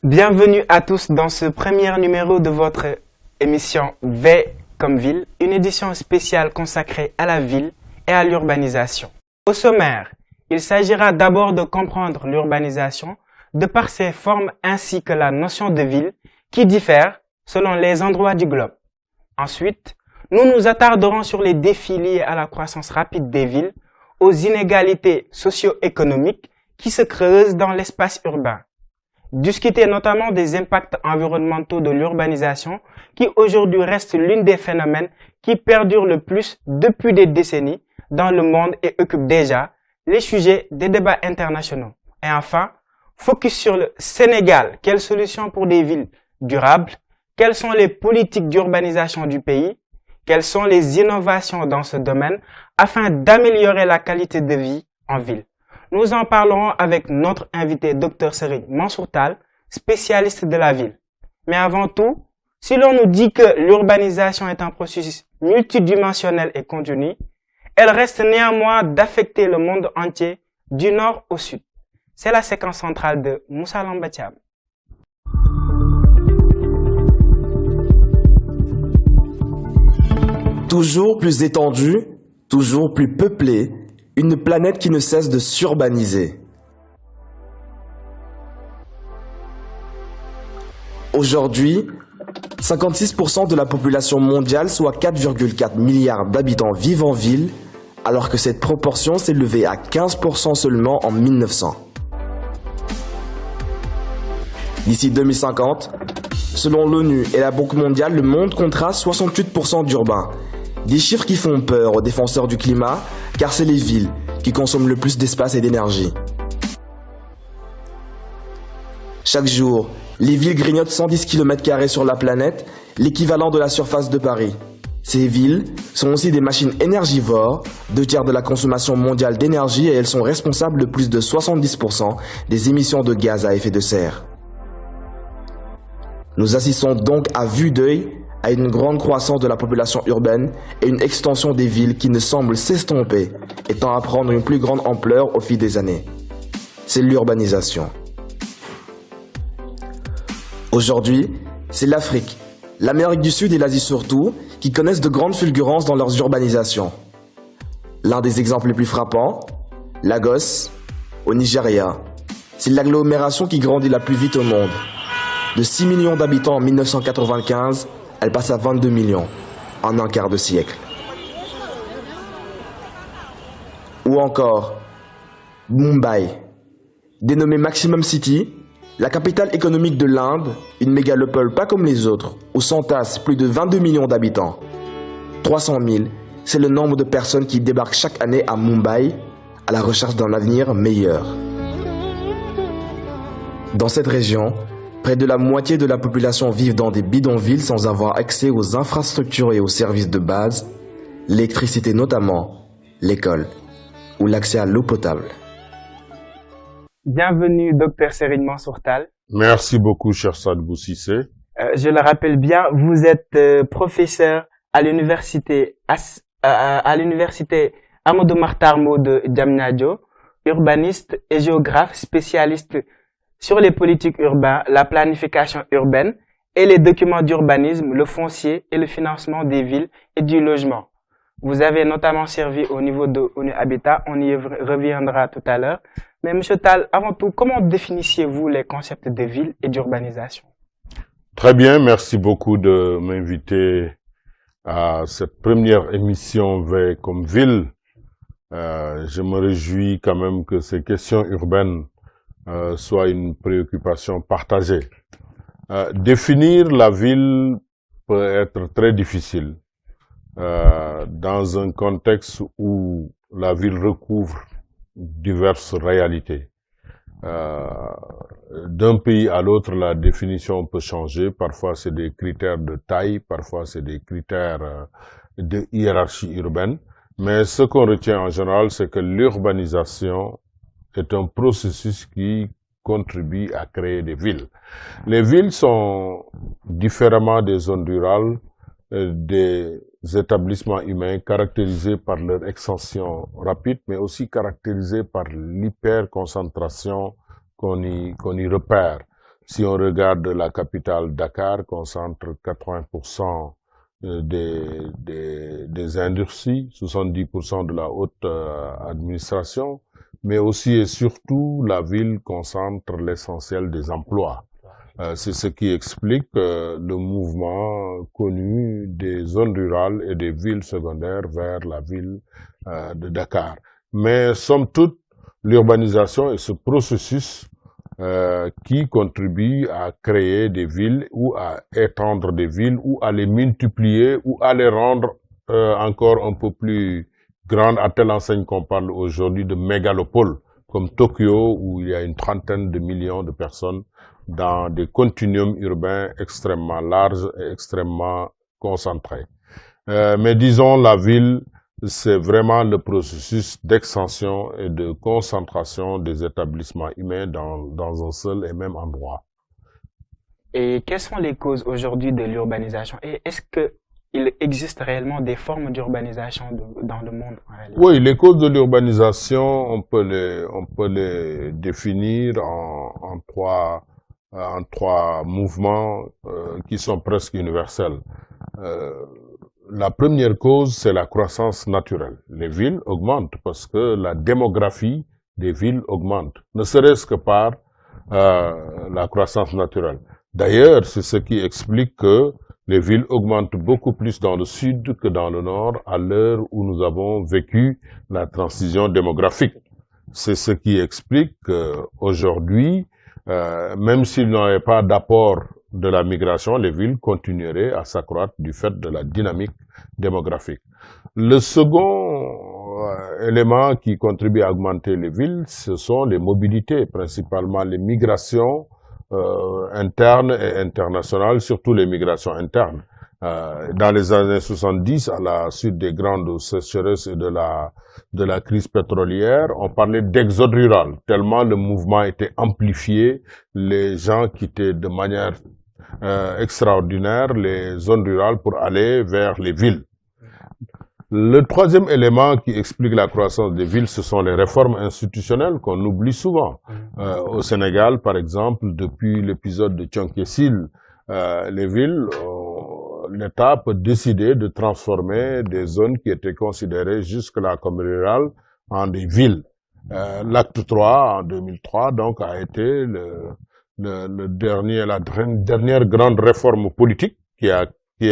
Bienvenue à tous dans ce premier numéro de votre émission V comme ville, une édition spéciale consacrée à la ville et à l'urbanisation. Au sommaire, il s'agira d'abord de comprendre l'urbanisation de par ses formes ainsi que la notion de ville qui diffère selon les endroits du globe. Ensuite, nous nous attarderons sur les défis liés à la croissance rapide des villes, aux inégalités socio-économiques qui se creusent dans l'espace urbain. Discuter notamment des impacts environnementaux de l'urbanisation qui aujourd'hui reste l'une des phénomènes qui perdurent le plus depuis des décennies dans le monde et occupe déjà les sujets des débats internationaux. Et enfin, focus sur le Sénégal. Quelles solutions pour des villes durables? Quelles sont les politiques d'urbanisation du pays? Quelles sont les innovations dans ce domaine afin d'améliorer la qualité de vie en ville? Nous en parlerons avec notre invité Dr Serigne Mansour Tall, spécialiste de la ville. Mais avant tout, si l'on nous dit que l'urbanisation est un processus multidimensionnel et continu, elle reste néanmoins d'affecter le monde entier du nord au sud. C'est la séquence centrale de Moussa Lambatiam. Toujours plus étendue, toujours plus peuplée, une planète qui ne cesse de s'urbaniser. Aujourd'hui, 56% de la population mondiale, soit 4,4 milliards d'habitants, vivent en ville, alors que cette proportion s'est levée à 15% seulement en 1900. D'ici 2050, selon l'ONU et la Banque mondiale, le monde comptera 68% d'urbains. Des chiffres qui font peur aux défenseurs du climat, car c'est les villes qui consomment le plus d'espace et d'énergie. Chaque jour, les villes grignotent 110 km² sur la planète, l'équivalent de la surface de Paris. Ces villes sont aussi des machines énergivores, 2/3 de la consommation mondiale d'énergie, et elles sont responsables de plus de 70% des émissions de gaz à effet de serre. Nous assistons donc à vue d'œil à une grande croissance de la population urbaine et une extension des villes qui ne semble s'estomper et tend à prendre une plus grande ampleur au fil des années. C'est l'urbanisation. Aujourd'hui, c'est l'Afrique, l'Amérique du Sud et l'Asie surtout qui connaissent de grandes fulgurances dans leurs urbanisations. L'un des exemples les plus frappants, Lagos, au Nigeria. C'est l'agglomération qui grandit la plus vite au monde. De 6 millions d'habitants en 1995, elle passe à 22 millions en un quart de siècle. Ou encore, Mumbai, dénommée Maximum City, la capitale économique de l'Inde, une mégalopole pas comme les autres, où s'entassent plus de 22 millions d'habitants. 300 000, c'est le nombre de personnes qui débarquent chaque année à Mumbai à la recherche d'un avenir meilleur. Dans cette région, près de la moitié de la population vit dans des bidonvilles sans avoir accès aux infrastructures et aux services de base, l'électricité notamment, l'école ou l'accès à l'eau potable. Bienvenue Dr Serigne Mansour Tall. Merci beaucoup, cher Sadibou Cissé. Je le rappelle bien, vous êtes professeur à l'université Amadou Mahtar Mbow de Diamniadio, urbaniste et géographe spécialiste sur les politiques urbaines, la planification urbaine et les documents d'urbanisme, le foncier et le financement des villes et du logement. Vous avez notamment servi au niveau de ONU Habitat, on y reviendra tout à l'heure. Mais Monsieur Tall, avant tout, comment définissiez-vous les concepts de ville et d'urbanisation? Très bien, merci beaucoup de m'inviter à cette première émission V comme ville. Je me réjouis quand même que ces questions urbaines soit une préoccupation partagée. Définir la ville peut être très difficile dans un contexte où la ville recouvre diverses réalités. D'un pays à l'autre, la définition peut changer. Parfois, c'est des critères de taille, parfois, c'est des critères de hiérarchie urbaine. Mais ce qu'on retient en général, c'est que l'urbanisation est un processus qui contribue à créer des villes. Les villes sont, différemment des zones rurales, des établissements humains caractérisés par leur extension rapide, mais aussi caractérisés par l'hyperconcentration qu'on y repère. Si on regarde la capitale Dakar, concentre 80% des industries, 70% de la haute administration, mais aussi et surtout la ville concentre l'essentiel des emplois. C'est ce qui explique le mouvement connu des zones rurales et des villes secondaires vers la ville de Dakar. Mais somme toute, l'urbanisation est ce processus qui contribue à créer des villes ou à étendre des villes ou à les multiplier ou à les rendre encore un peu plus grandes, à telle enseigne qu'on parle aujourd'hui de mégalopoles, comme Tokyo, où il y a une trentaine de millions de personnes dans des continuums urbains extrêmement larges et extrêmement concentrés. Mais disons, la ville, c'est vraiment le processus d'extension et de concentration des établissements humains dans un seul et même endroit. Et quelles sont les causes aujourd'hui de l'urbanisation? Et est-ce qu'il existe réellement des formes d'urbanisation dans le monde en réalité? Oui, les causes de l'urbanisation, on peut les définir en trois mouvements qui sont presque universels. La première cause, c'est la croissance naturelle. Les villes augmentent parce que la démographie des villes augmente, ne serait-ce que par la croissance naturelle. D'ailleurs, c'est ce qui explique que les villes augmentent beaucoup plus dans le sud que dans le nord à l'heure où nous avons vécu la transition démographique. C'est ce qui explique qu'aujourd'hui, même s'il n'y avait pas d'apport de la migration, les villes continueraient à s'accroître du fait de la dynamique démographique. Le second élément qui contribue à augmenter les villes, ce sont les mobilités, principalement les migrations internes et internationales, surtout les migrations internes. Dans les années 70, à la suite des grandes sécheresses et de la crise pétrolière, on parlait d'exode rural, tellement le mouvement était amplifié, les gens quittaient de manière extraordinaire les zones rurales pour aller vers les villes. Le troisième élément qui explique la croissance des villes, ce sont les réformes institutionnelles qu'on oublie souvent. Au Sénégal, par exemple, depuis l'épisode de Thionck-Essyl, les villes, l'État peut décider de transformer des zones qui étaient considérées jusque-là comme rurales en des villes. L'acte 3, en 2003, donc, a été la dernière grande réforme politique qui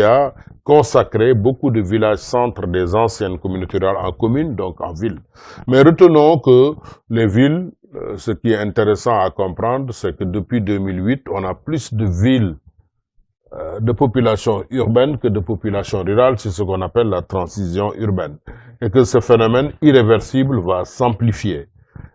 a consacré beaucoup de villages-centres des anciennes communautés rurales en communes, donc en villes. Mais retenons que les villes, ce qui est intéressant à comprendre, c'est que depuis 2008, on a plus de villes de population urbaine que de population rurale, c'est ce qu'on appelle la transition urbaine. Et que ce phénomène irréversible va s'amplifier.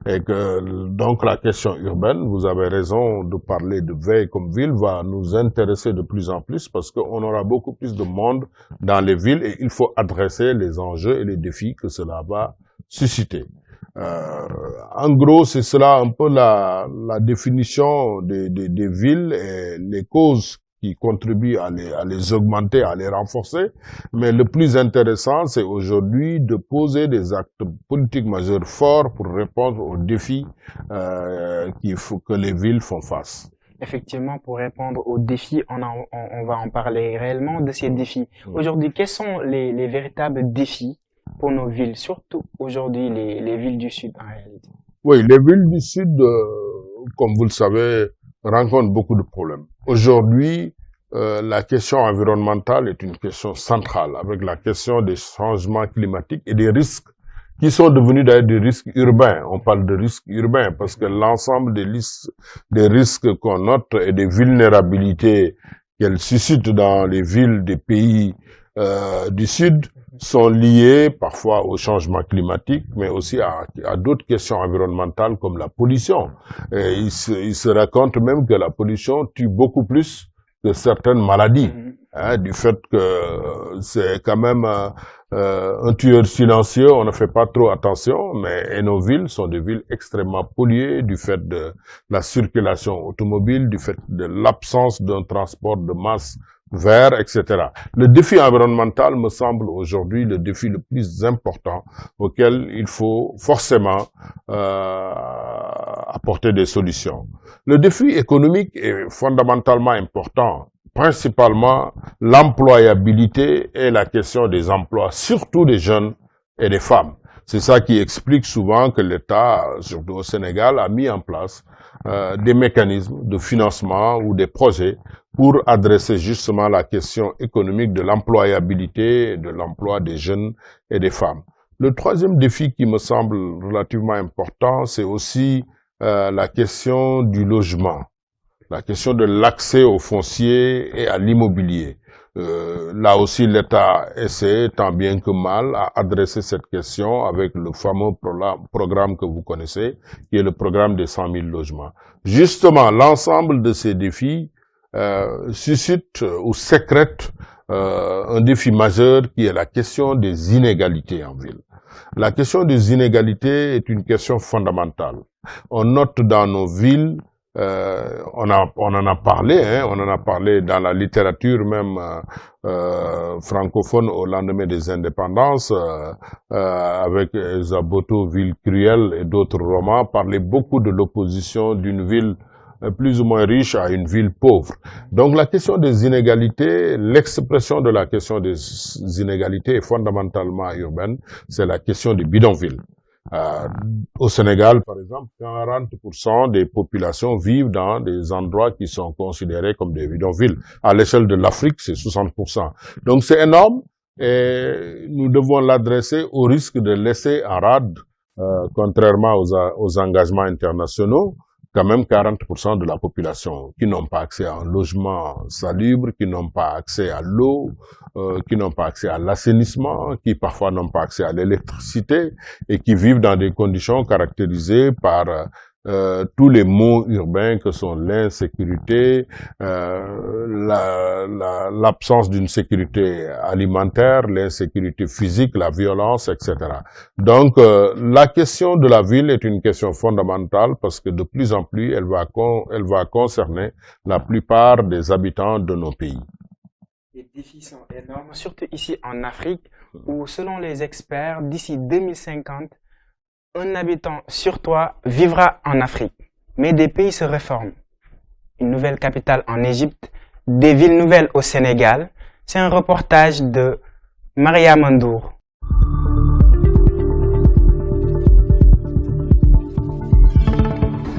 Et que donc la question urbaine, vous avez raison de parler de veille comme ville, va nous intéresser de plus en plus parce qu'on aura beaucoup plus de monde dans les villes et il faut adresser les enjeux et les défis que cela va susciter. En gros, c'est cela un peu la définition des villes et les causes qui contribuent à les augmenter, à les renforcer. Mais le plus intéressant, c'est aujourd'hui de poser des actes politiques majeurs forts pour répondre aux défis que les villes font face. Effectivement, pour répondre aux défis, on va en parler réellement de ces défis. Aujourd'hui, quels sont les véritables défis pour nos villes, surtout aujourd'hui les villes du Sud en réalité? Oui, les villes du Sud, comme vous le savez, rencontrent beaucoup de problèmes. Aujourd'hui, la question environnementale est une question centrale avec la question des changements climatiques et des risques qui sont devenus d'ailleurs des risques urbains. On parle de risques urbains parce que l'ensemble des risques qu'on note et des vulnérabilités qu'elles suscitent dans les villes des pays du Sud sont liées parfois au changement climatique, mais aussi à d'autres questions environnementales comme la pollution. Et il se raconte même que la pollution tue beaucoup plus que certaines maladies, du fait que c'est quand même un tueur silencieux, on ne fait pas trop attention, et nos villes sont des villes extrêmement polluées du fait de la circulation automobile, du fait de l'absence d'un transport de masse vert, etc. Le défi environnemental me semble aujourd'hui le défi le plus important auquel il faut forcément apporter des solutions. Le défi économique est fondamentalement important, principalement l'employabilité et la question des emplois, surtout des jeunes et des femmes. C'est ça qui explique souvent que l'État, surtout au Sénégal, a mis en place des mécanismes de financement ou des projets pour adresser justement la question économique de l'employabilité et de l'emploi des jeunes et des femmes. Le troisième défi qui me semble relativement important, c'est aussi la question du logement, la question de l'accès au foncier et à l'immobilier. Là aussi, l'État essaie tant bien que mal à adresser cette question avec le fameux programme que vous connaissez, qui est le programme des 100 000 logements. Justement, l'ensemble de ces défis suscite ou sécrète un défi majeur qui est la question des inégalités en ville. La question des inégalités est une question fondamentale. On note dans nos villes, on en a parlé dans la littérature même francophone au lendemain des indépendances, avec Zaboto, Ville cruelle et d'autres romans, parlait beaucoup de l'opposition d'une ville plus ou moins riche à une ville pauvre. Donc la question des inégalités, l'expression de la question des inégalités est fondamentalement urbaine, c'est la question des bidonvilles. Au Sénégal, par exemple, 40% des populations vivent dans des endroits qui sont considérés comme des bidonvilles. À l'échelle de l'Afrique, c'est 60%. Donc c'est énorme et nous devons l'adresser au risque de laisser en rade, contrairement aux engagements internationaux, quand même 40% de la population qui n'ont pas accès à un logement salubre, qui n'ont pas accès à l'eau, qui n'ont pas accès à l'assainissement, qui parfois n'ont pas accès à l'électricité et qui vivent dans des conditions caractérisées par tous les maux urbains que sont l'insécurité, l'absence d'une sécurité alimentaire, l'insécurité physique, la violence, etc. Donc, la question de la ville est une question fondamentale parce que de plus en plus, elle va concerner la plupart des habitants de nos pays. Les défis sont énormes, surtout ici en Afrique, où selon les experts, d'ici 2050, un habitant sur trois vivra en Afrique. Mais des pays se réforment. Une nouvelle capitale en Égypte, des villes nouvelles au Sénégal. C'est un reportage de Maria Mandour.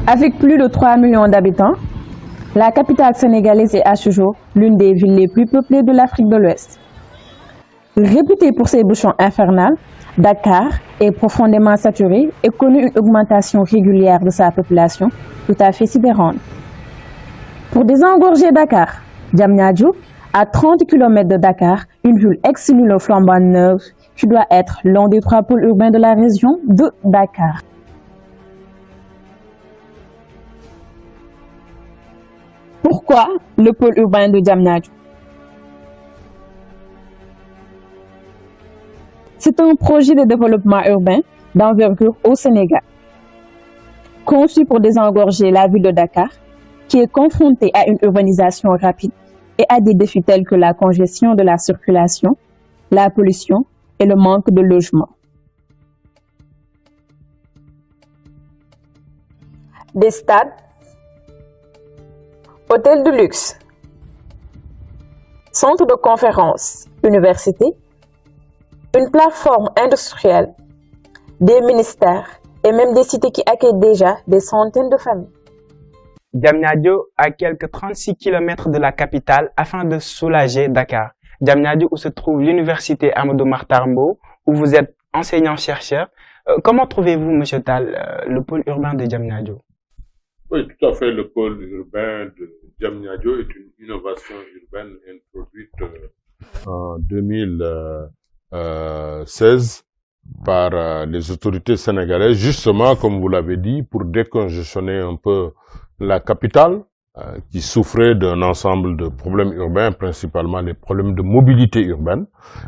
Avec plus de 3 millions d'habitants, la capitale sénégalaise est à ce jour l'une des villes les plus peuplées de l'Afrique de l'Ouest. Réputée pour ses bouchons infernales, Dakar est profondément saturée et connaît une augmentation régulière de sa population tout à fait sidérante. Pour désengorger Dakar, Diamniadio, à 30 km de Dakar, une ville ex-nihilo flambant neuve qui doit être l'un des 3 pôles urbains de la région de Dakar. Pourquoi le pôle urbain de Diamniadio? C'est un projet de développement urbain d'envergure au Sénégal, conçu pour désengorger la ville de Dakar, qui est confrontée à une urbanisation rapide et à des défis tels que la congestion de la circulation, la pollution et le manque de logement. Des stades, hôtels de luxe, centres de conférences, universités, une plateforme industrielle, des ministères et même des cités qui accueillent déjà des centaines de familles. Diamniadio à quelques 36 km de la capitale afin de soulager Dakar. Diamniadio où se trouve l'université Amadou Mahtar Mbow, où vous êtes enseignant-chercheur. Comment trouvez-vous, M. Tall, le pôle urbain de Diamniadio? Oui, tout à fait. Le pôle urbain de Diamniadio est une innovation urbaine introduite en 2016 par les autorités sénégalaises, justement, comme vous l'avez dit, pour décongestionner un peu la capitale, qui souffrait d'un ensemble de problèmes urbains, principalement les problèmes de mobilité urbaine.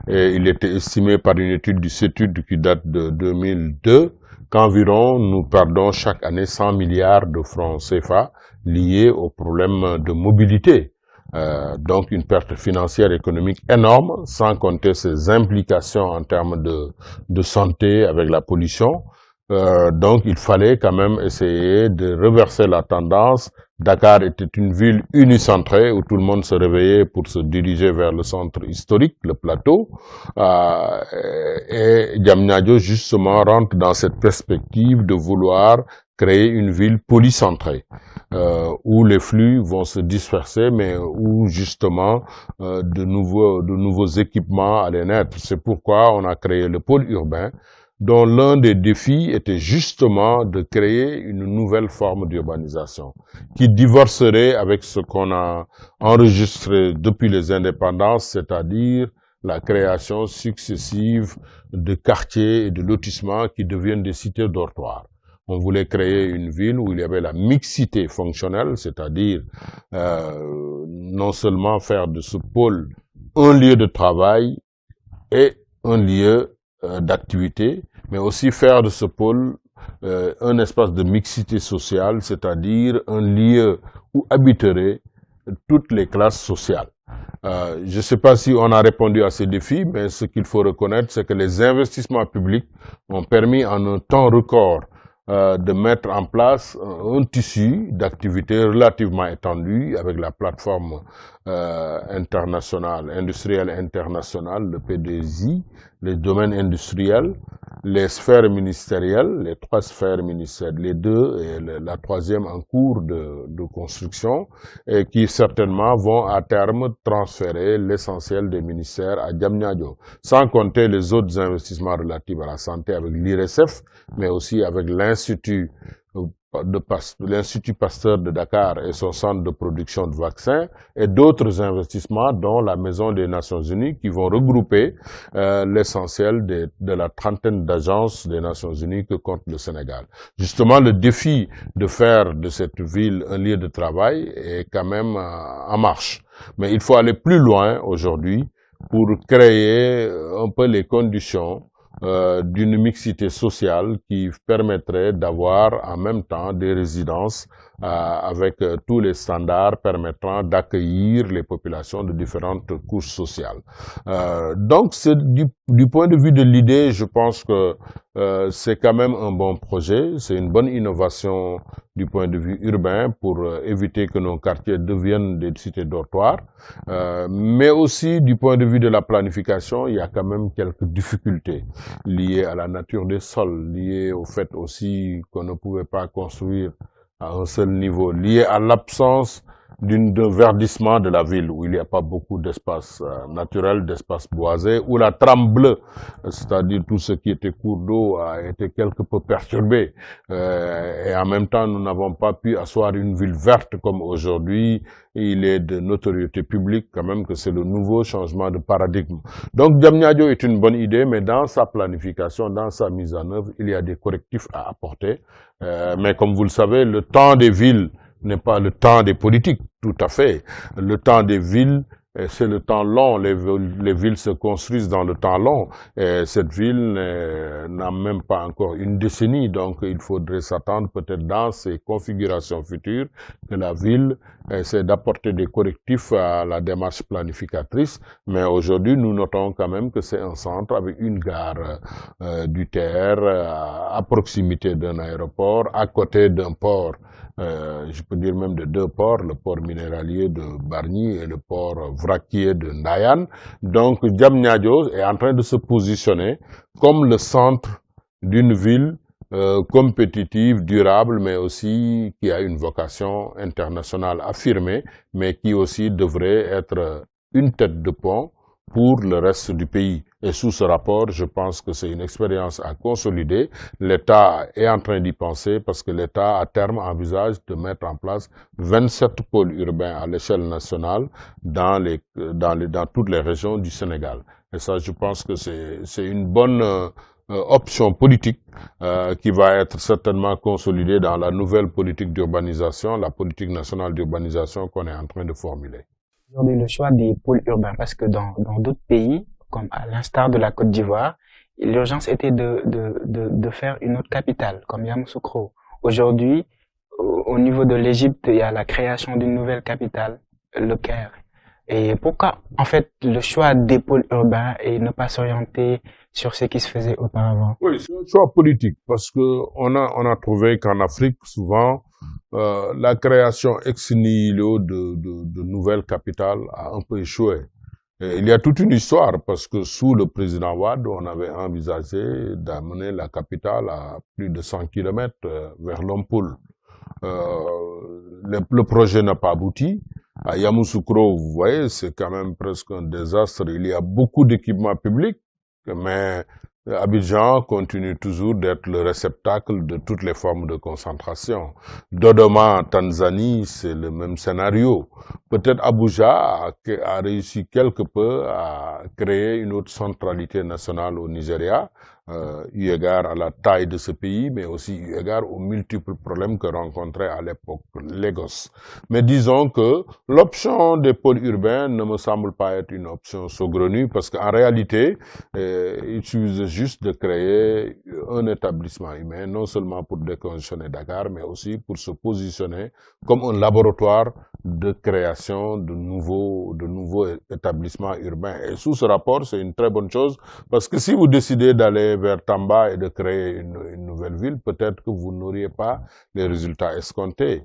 Et il était estimé par une étude du CETUD qui date de 2002 qu'environ nous perdons chaque année 100 milliards de francs CFA liés aux problèmes de mobilité. Donc une perte financière et économique énorme, sans compter ses implications en termes de santé avec la pollution. Donc il fallait quand même essayer de reverser la tendance. Dakar était une ville unicentrée où tout le monde se réveillait pour se diriger vers le centre historique, le plateau. Et Diamniadio justement rentre dans cette perspective de vouloir créer une ville polycentrée, où les flux vont se disperser, mais où justement de nouveaux équipements allaient naître. C'est pourquoi on a créé le pôle urbain, dont l'un des défis était justement de créer une nouvelle forme d'urbanisation qui divorcerait avec ce qu'on a enregistré depuis les indépendances, c'est-à-dire la création successive de quartiers et de lotissements qui deviennent des cités dortoirs. On voulait créer une ville où il y avait la mixité fonctionnelle, c'est-à-dire non seulement faire de ce pôle un lieu de travail et un lieu d'activité, mais aussi faire de ce pôle un espace de mixité sociale, c'est-à-dire un lieu où habiteraient toutes les classes sociales. Je ne sais pas si on a répondu à ces défis, mais ce qu'il faut reconnaître, c'est que les investissements publics ont permis en un temps record de mettre en place un tissu d'activités relativement étendu avec la plateforme internationale, industrielle internationale, le P2I, les domaines industriels, les sphères ministérielles, les 3 sphères ministérielles, les 2 et la 3e en cours de construction, et qui certainement vont à terme transférer l'essentiel des ministères à Diamniadio, sans compter les autres investissements relatifs à la santé avec l'IRSF, mais aussi avec l'Institut Pasteur de Dakar et son centre de production de vaccins, et d'autres investissements dont la Maison des Nations Unies qui vont regrouper l'essentiel de la trentaine d'agences des Nations Unies que compte le Sénégal. Justement, le défi de faire de cette ville un lieu de travail est quand même en marche. Mais il faut aller plus loin aujourd'hui pour créer un peu les conditions d'une mixité sociale qui permettrait d'avoir en même temps des résidences avec tous les standards permettant d'accueillir les populations de différentes couches sociales. Donc, du point de vue de l'idée, je pense que c'est quand même un bon projet, c'est une bonne innovation du point de vue urbain pour éviter que nos quartiers deviennent des cités dortoirs, mais aussi du point de vue de la planification, il y a quand même quelques difficultés liées à la nature des sols, liées au fait aussi qu'on ne pouvait pas construire à un seul niveau, liées à l'absence d'un verdissement de la ville, où il n'y a pas beaucoup d'espace naturel, d'espace boisé, où la trame bleue, c'est-à-dire tout ce qui était cours d'eau, a été quelque peu perturbé. Et en même temps, nous n'avons pas pu asseoir une ville verte comme aujourd'hui. Il est de notoriété publique quand même que c'est le nouveau changement de paradigme. Donc Diamniadio est une bonne idée, mais dans sa planification, dans sa mise en œuvre, il y a des correctifs à apporter. Mais comme vous le savez, le temps des villes n'est pas le temps des politiques, tout à fait. Le temps des villes, c'est le temps long. Les villes se construisent dans le temps long. Et cette ville n'a même pas encore une décennie. Donc, il faudrait s'attendre peut-être dans ces configurations futures que la ville essaie d'apporter des correctifs à la démarche planificatrice. Mais aujourd'hui, nous notons quand même que c'est un centre avec une gare du TER à proximité d'un aéroport, à côté d'un port. Je peux dire même de 2 ports, le port minéralier de Bargny et le port vraquier de Ndayane. Donc, Diamniadio est en train de se positionner comme le centre d'une ville compétitive, durable, mais aussi qui a une vocation internationale affirmée, mais qui aussi devrait être une tête de pont pour le reste du pays. Et sous ce rapport, je pense que c'est une expérience à consolider. L'État est en train d'y penser parce que l'État, à terme, envisage de mettre en place 27 pôles urbains à l'échelle nationale dans toutes les régions du Sénégal. Et ça, je pense que c'est une bonne option politique qui va être certainement consolidée dans la nouvelle politique d'urbanisation, la politique nationale d'urbanisation qu'on est en train de formuler. Aujourd'hui, le choix des pôles urbains, parce que dans d'autres pays, comme à l'instar de la Côte d'Ivoire, l'urgence était de faire une autre capitale, comme Yamoussoukro. Aujourd'hui, au niveau de l'Égypte, il y a la création d'une nouvelle capitale, le Caire. Et pourquoi, en fait, le choix des pôles urbains et ne pas s'orienter sur ce qui se faisait auparavant? Oui, c'est un choix politique parce que on a trouvé qu'en Afrique, souvent, la création ex nihilo de nouvelles capitales a un peu échoué. Et il y a toute une histoire parce que sous le président Wade, on avait envisagé d'amener la capitale à plus de 100 kilomètres vers Lompoul. Le projet n'a pas abouti. À Yamoussoukro, vous voyez, c'est quand même presque un désastre. Il y a beaucoup d'équipements publics, mais Abidjan continue toujours d'être le réceptacle de toutes les formes de concentration. Dodoma en Tanzanie, c'est le même scénario. Peut-être Abuja a réussi quelque peu à créer une autre centralité nationale au Nigeria, eu égard à la taille de ce pays, mais aussi eu égard aux multiples problèmes que rencontrait à l'époque Lagos. Mais disons que l'option des pôles urbains ne me semble pas être une option saugrenue, parce qu'en réalité, il suffit juste de créer un établissement humain, non seulement pour décongestionner Dakar, mais aussi pour se positionner comme un laboratoire de création de nouveaux établissements urbains. Et sous ce rapport, c'est une très bonne chose, parce que si vous décidez d'aller vers Tamba et de créer une nouvelle ville, peut-être que vous n'auriez pas les résultats escomptés.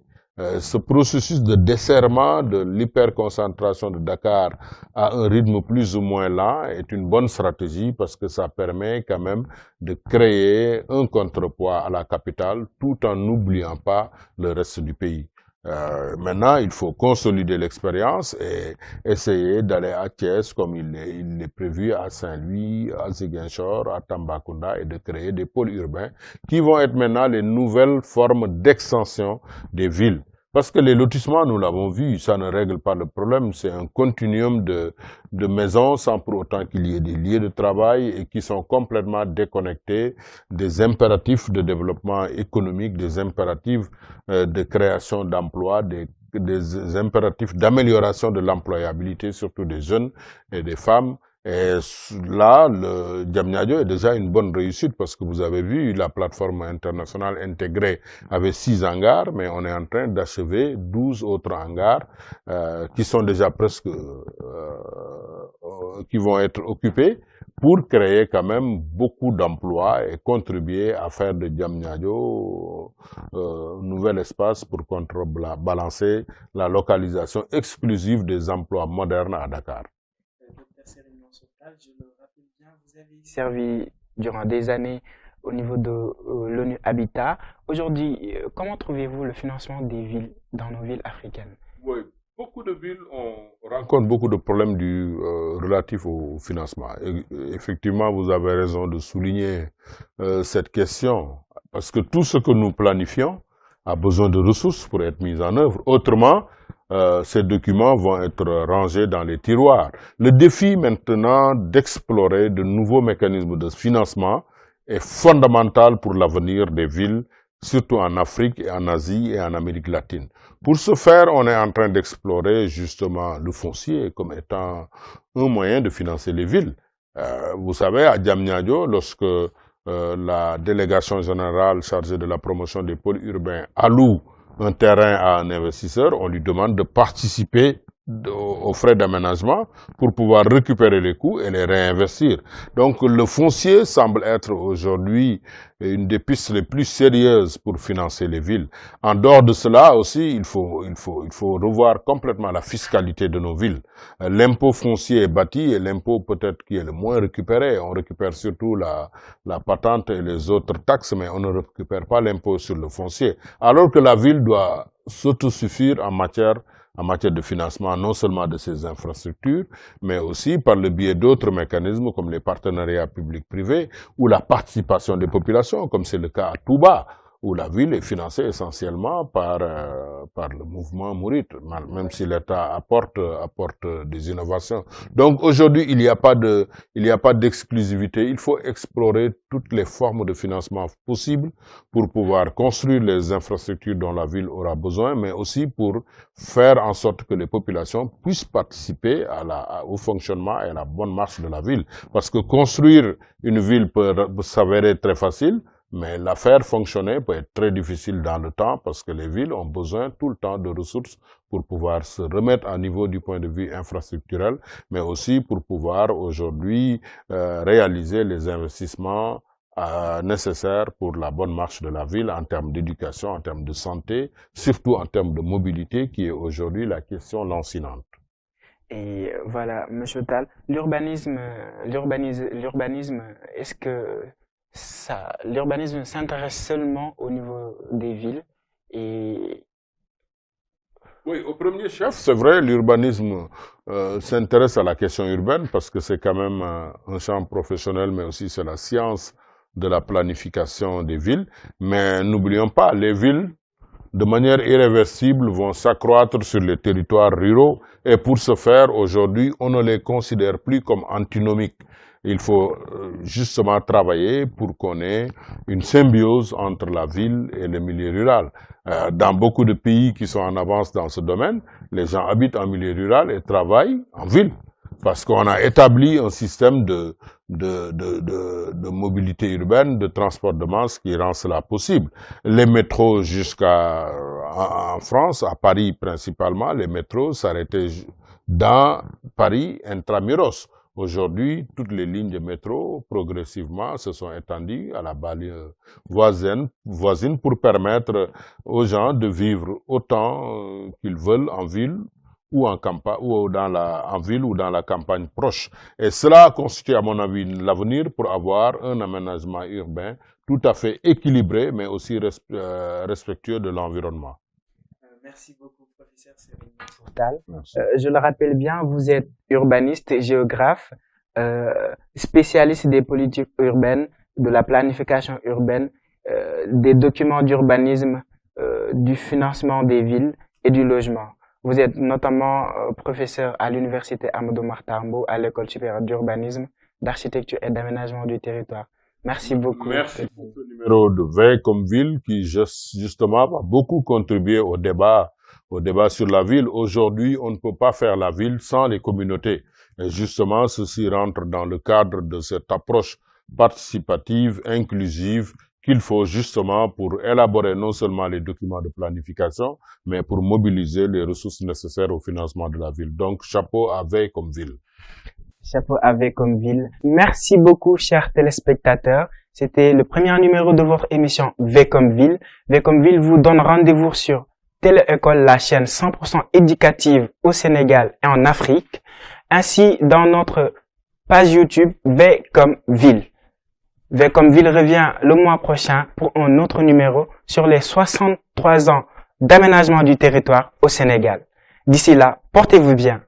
Ce processus de desserrement de l'hyperconcentration de Dakar à un rythme plus ou moins lent est une bonne stratégie parce que ça permet quand même de créer un contrepoids à la capitale tout en n'oubliant pas le reste du pays. Maintenant, il faut consolider l'expérience et essayer d'aller à Thiès comme il est prévu à Saint-Louis, à Ziguinchor, à Tambacounda et de créer des pôles urbains qui vont être maintenant les nouvelles formes d'extension des villes. Parce que les lotissements, nous l'avons vu, ça ne règle pas le problème. C'est un continuum de maisons sans pour autant qu'il y ait des lieux de travail et qui sont complètement déconnectés des impératifs de développement économique, des impératifs de création d'emplois, des impératifs d'amélioration de l'employabilité, surtout des jeunes et des femmes. Et là, le Diamniadio est déjà une bonne réussite parce que vous avez vu, la plateforme internationale intégrée avait 6 hangars, mais on est en train d'achever 12 autres hangars qui sont déjà presque, qui vont être occupés pour créer quand même beaucoup d'emplois et contribuer à faire de Diamniadio un nouvel espace pour contrebalancer la localisation exclusive des emplois modernes à Dakar. Je le rappelle bien, vous avez servi durant des années au niveau de l'ONU Habitat. Aujourd'hui, comment trouvez-vous le financement des villes dans nos villes africaines? Oui, beaucoup de villes rencontrent beaucoup de problèmes relatifs au financement. Et, effectivement, vous avez raison de souligner cette question, parce que tout ce que nous planifions a besoin de ressources pour être mis en œuvre. Autrement, ces documents vont être rangés dans les tiroirs. Le défi maintenant d'explorer de nouveaux mécanismes de financement est fondamental pour l'avenir des villes, surtout en Afrique et en Asie et en Amérique latine. Pour ce faire, on est en train d'explorer justement le foncier comme étant un moyen de financer les villes. Vous savez, à Diamniadio, lorsque la délégation générale chargée de la promotion des pôles urbains alloue un terrain à un investisseur, on lui demande de participer aux frais d'aménagement pour pouvoir récupérer les coûts et les réinvestir. Donc le foncier semble être aujourd'hui une des pistes les plus sérieuses pour financer les villes. En dehors de cela aussi, il faut revoir complètement la fiscalité de nos villes. L'impôt foncier est bâti et l'impôt peut-être qui est le moins récupéré. On récupère surtout la patente et les autres taxes, mais on ne récupère pas l'impôt sur le foncier. Alors que la ville doit s'autosuffire en matière de financement, non seulement de ses infrastructures, mais aussi par le biais d'autres mécanismes comme les partenariats publics-privés ou la participation des populations, comme c'est le cas à Touba, où la ville est financée essentiellement par le mouvement Mouride, même si l'État apporte des innovations. Donc aujourd'hui, il n'y a pas d'exclusivité. Il faut explorer toutes les formes de financement possibles pour pouvoir construire les infrastructures dont la ville aura besoin, mais aussi pour faire en sorte que les populations puissent participer au fonctionnement et à la bonne marche de la ville. Parce que construire une ville peut s'avérer très facile, Mais la faire fonctionner peut être très difficile dans le temps parce que les villes ont besoin tout le temps de ressources pour pouvoir se remettre à niveau du point de vue infrastructurel, mais aussi pour pouvoir aujourd'hui réaliser les investissements nécessaires pour la bonne marche de la ville en termes d'éducation, en termes de santé, surtout en termes de mobilité qui est aujourd'hui la question lancinante. Et voilà, Monsieur Tal, l'urbanisme, est-ce que l'urbanisme s'intéresse seulement au niveau des villes et... Oui, au premier chef, c'est vrai, l'urbanisme s'intéresse à la question urbaine parce que c'est quand même un champ professionnel, mais aussi c'est la science de la planification des villes. Mais n'oublions pas, les villes, de manière irréversible, vont s'accroître sur les territoires ruraux et pour ce faire, aujourd'hui, on ne les considère plus comme antinomiques. Il faut justement travailler pour qu'on ait une symbiose entre la ville et le milieu rural. Dans beaucoup de pays qui sont en avance dans ce domaine, les gens habitent en milieu rural et travaillent en ville. Parce qu'on a établi un système de mobilité urbaine, de transport de masse qui rend cela possible. Les métros en France, à Paris principalement, les métros s'arrêtaient dans Paris intramuros. Aujourd'hui, toutes les lignes de métro, progressivement, se sont étendues à la banlieue voisine pour permettre aux gens de vivre autant qu'ils veulent en ville ou en ville ou dans la campagne proche. Et cela constitue, à mon avis, l'avenir pour avoir un aménagement urbain tout à fait équilibré, mais aussi respectueux de l'environnement. Merci beaucoup, professeur Serigne Tal. Je le rappelle bien, vous êtes urbaniste, géographe, spécialiste des politiques urbaines, de la planification urbaine, des documents d'urbanisme, du financement des villes et du logement. Vous êtes notamment professeur à l'université Amadou Mahtar Mbow à l'école supérieure d'urbanisme, d'architecture et d'aménagement du territoire. Merci beaucoup. Merci pour ce numéro de V comme ville qui justement a beaucoup contribué au débat sur la ville. Aujourd'hui, on ne peut pas faire la ville sans les communautés. Et justement, ceci rentre dans le cadre de cette approche participative, inclusive, qu'il faut justement pour élaborer non seulement les documents de planification, mais pour mobiliser les ressources nécessaires au financement de la ville. Donc, chapeau à V comme ville. Chapeau à V comme ville. Merci beaucoup, chers téléspectateurs. C'était le premier numéro de votre émission V comme ville. V comme ville vous donne rendez-vous sur Télé-École, la chaîne 100% éducative au Sénégal et en Afrique, ainsi dans notre page YouTube V comme ville. V comme ville revient le mois prochain pour un autre numéro sur les 63 ans d'aménagement du territoire au Sénégal. D'ici là, portez-vous bien.